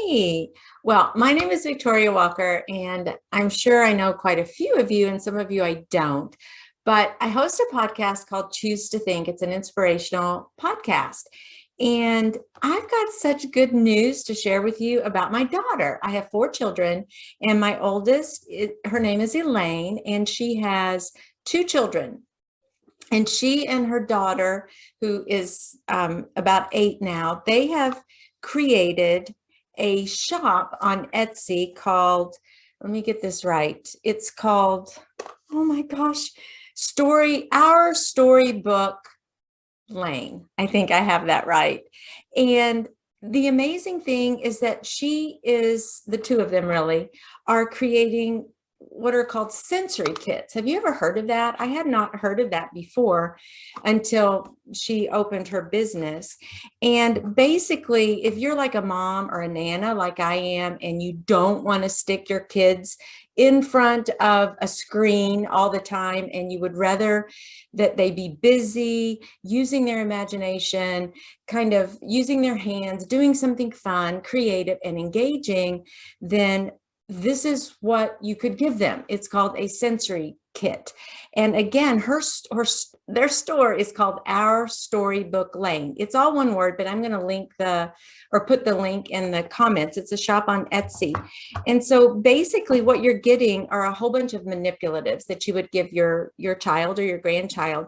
Hey, well, my name is Victoria Walker, and I'm sure I know quite a few of you, and some of you I don't. But I host a podcast called Choose to Think. It's an inspirational podcast. And I've got such good news to share with you about my daughter. I have four children, and my oldest, her name is Elaine, and she has two children. And she and her daughter, who is about 8 now, they have created a shop on Etsy called, let me get this right. It's called, oh my gosh, Our Storybook Lane. I think I have that right. And the amazing thing is that the two of them really, are creating what are called sensory kits. Have you ever heard of that? I had not heard of that before until she opened her business. And basically, if you're like a mom or a nana like I am, and you don't want to stick your kids in front of a screen all the time, and you would rather that they be busy, using their imagination, kind of using their hands, doing something fun, creative, and engaging, then this is what you could give them. It's called a sensory kit. And again, their store is called Our Storybook Lane. It's all one word, but I'm going to put the link in the comments. It's a shop on Etsy. And so basically what you're getting are a whole bunch of manipulatives that you would give your child or your grandchild.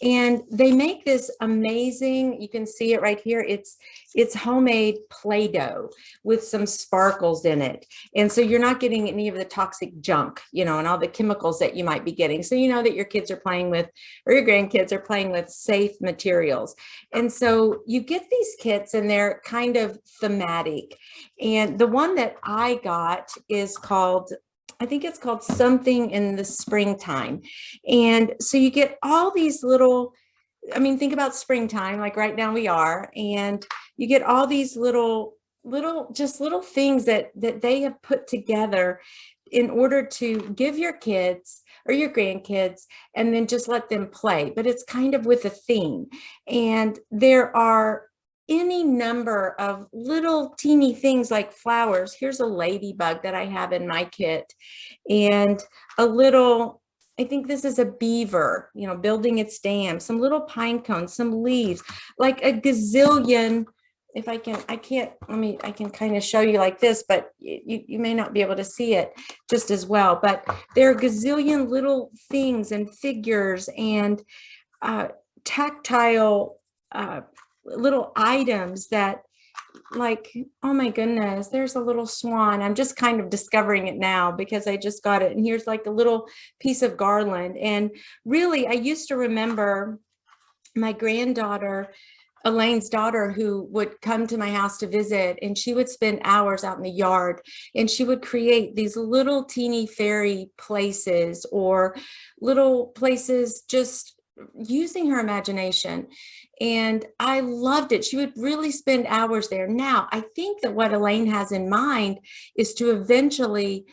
And they make this amazing, you can see it right here. It's homemade Play-Doh with some sparkles in it. And so you're not getting any of the toxic junk, and all the chemicals that you might be getting. So you know that your kids are playing with, or your grandkids are playing with, safe materials. And so you get these kits and they're kind of thematic. And the one that I got is called, I think it's called Something in the Springtime. And so you get all these think about springtime, like right now we are, and you get all these little things that they have put together in order to give your kids or your grandkids, and then just let them play. But it's kind of with a theme. And there are any number of little teeny things like flowers. Here's a ladybug that I have in my kit, and I think this is a beaver, building its dam, some little pine cones, some leaves, like a gazillion. If I can kind of show you like this, but you may not be able to see it just as well. But there are a gazillion little things and figures and tactile little items that, like, oh my goodness, there's a little swan. I'm just kind of discovering it now because I just got it. And here's like a little piece of garland. And really, I used to remember my granddaughter, Elaine's daughter, who would come to my house to visit, and she would spend hours out in the yard, and she would create these little teeny fairy places, or little places just using her imagination. And I loved it. She would really spend hours there. Now, I think that what Elaine has in mind is to eventually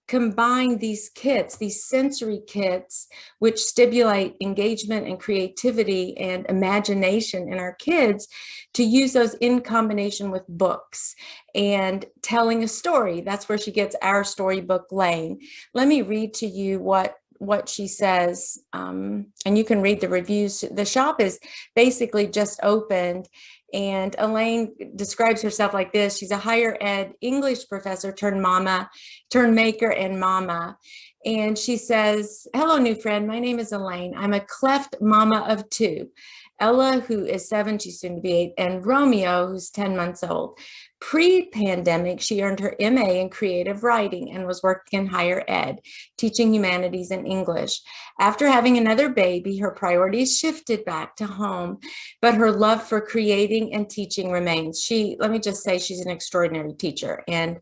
combine these kits, these sensory kits, which stimulate engagement and creativity and imagination in our kids, to use those in combination with books and telling a story. That's where she gets Our Storybook Lane. Let me read to you what she says, and you can read the reviews. The shop is basically just opened, and Elaine describes herself like this. She's a higher ed English professor turned maker and mama. And she says, "Hello, new friend. My name is Elaine. I'm a cleft mama of two. Ella, who is 7, she's soon to be 8, and Romeo, who's 10 months old. Pre-pandemic, she earned her MA in creative writing and was working in higher ed, teaching humanities and English. After having another baby, her priorities shifted back to home, but her love for creating and teaching remains. Let me just say, she's an extraordinary teacher. And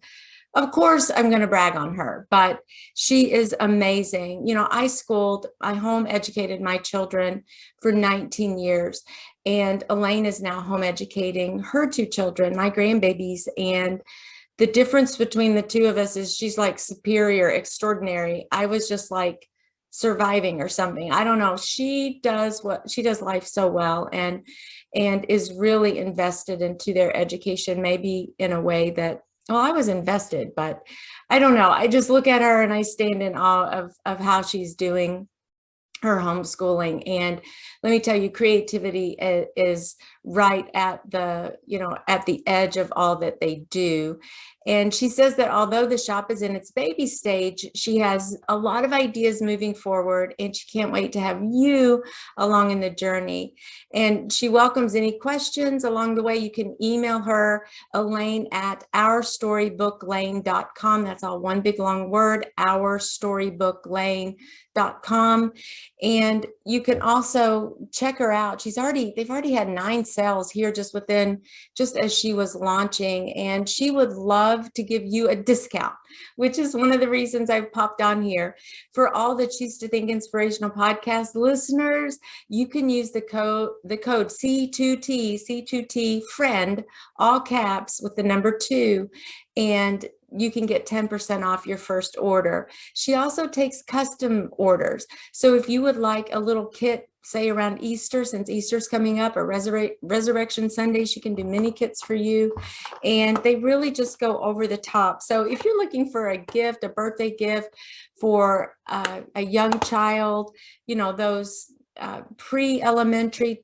of course, I'm going to brag on her, but she is amazing. I home educated my children for 19 years, and Elaine is now home educating her two children, my grandbabies. And the difference between the two of us is she's like superior, extraordinary. I was just like surviving or something. I don't know. She does life so well, and is really invested into their education, maybe in a way that well, I was invested, but I don't know. I just look at her and I stand in awe of how she's doing her homeschooling. And let me tell you, creativity is right at the, at the edge of all that they do. And she says that although the shop is in its baby stage, she has a lot of ideas moving forward, and she can't wait to have you along in the journey. And she welcomes any questions along the way. You can email her, Elaine, at ourstorybooklane.com. That's all one big long word, ourstorybooklane.com. And you can also check her out. They've already had 9 sales here just as she was launching, and she would love to give you a discount, which is one of the reasons I've popped on here. For all the Choose to Think Inspirational Podcast listeners, you can use the code C2T friend, all caps with the number 2, and you can get 10% off your first order. She also takes custom orders. So if you would like a little kit, say around Easter, since Easter's coming up, or Resurrection Sunday, she can do mini kits for you. And they really just go over the top. So if you're looking for a gift, a birthday gift for a young child, those pre-elementary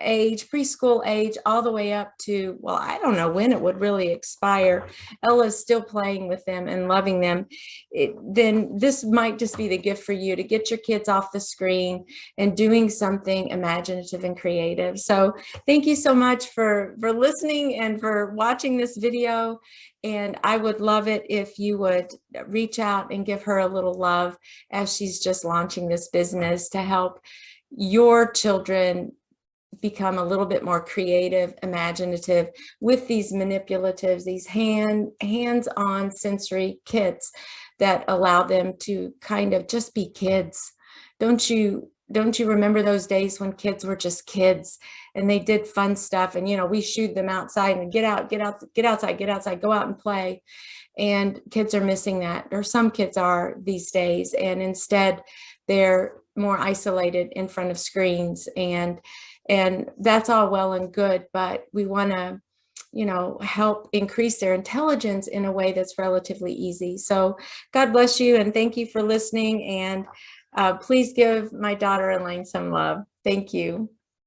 age, preschool age, all the way up to, well, I don't know when it would really expire. Ella's still playing with them and loving them. Then this might just be the gift for you, to get your kids off the screen and doing something imaginative and creative. So thank you so much for listening and for watching this video. And I would love it if you would reach out and give her a little love as she's just launching this business to help your children become a little bit more creative, imaginative with these manipulatives, these hands-on sensory kits that allow them to kind of just be kids. Don't you remember those days when kids were just kids and they did fun stuff, and we shooed them outside and get outside, go out and play. And kids are missing that, or some kids are these days, and instead they're more isolated in front of screens, and that's all well and good, but we want to help increase their intelligence in a way that's relatively easy. So God bless you, and thank you for listening, and please give my daughter Elaine some love. Thank you.